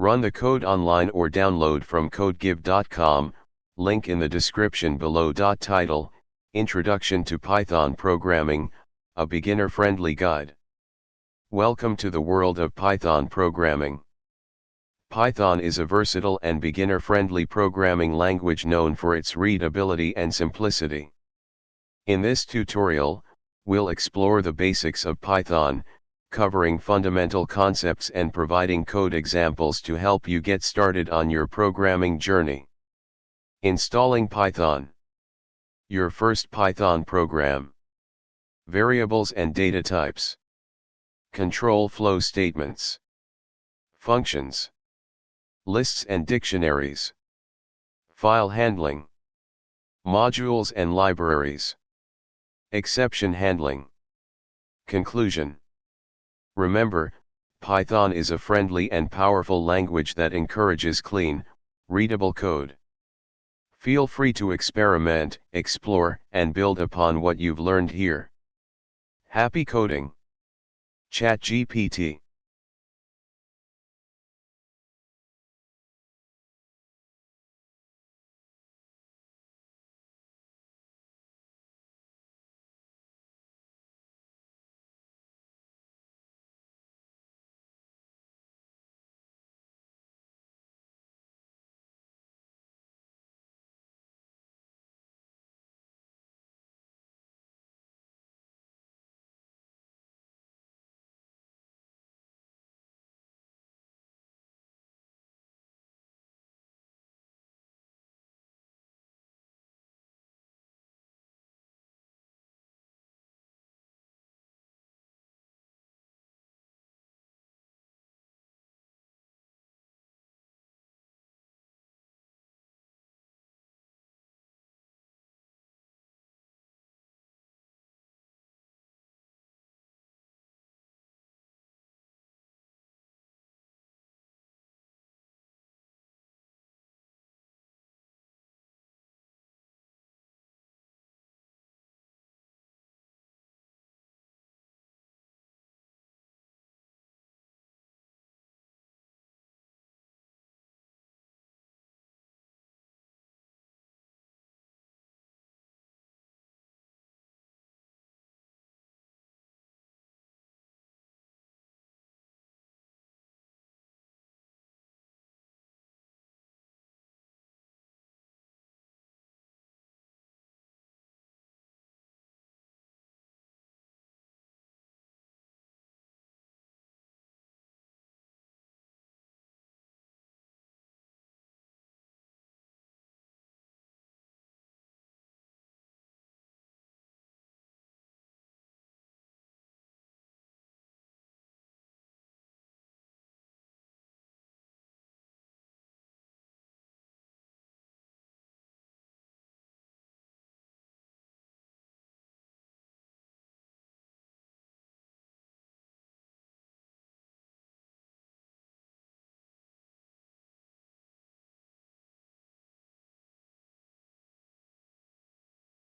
Run the code online or download from codegib.com, link in the description below. Title: Introduction to Python Programming, a beginner-friendly guide. Welcome to the world of Python programming. Python is a versatile and beginner-friendly programming language known for its readability and simplicity. In this tutorial, we'll explore the basics of Python, covering fundamental concepts and providing code examples to help you get started on your programming journey. Installing Python. Your first Python program. Variables and data types. Control flow statements. Functions. Lists and dictionaries. File handling. Modules and libraries. Exception handling. Conclusion. Remember, Python is a friendly and powerful language that encourages clean, readable code. Feel free to experiment, explore, and build upon what you've learned here. Happy coding! ChatGPT.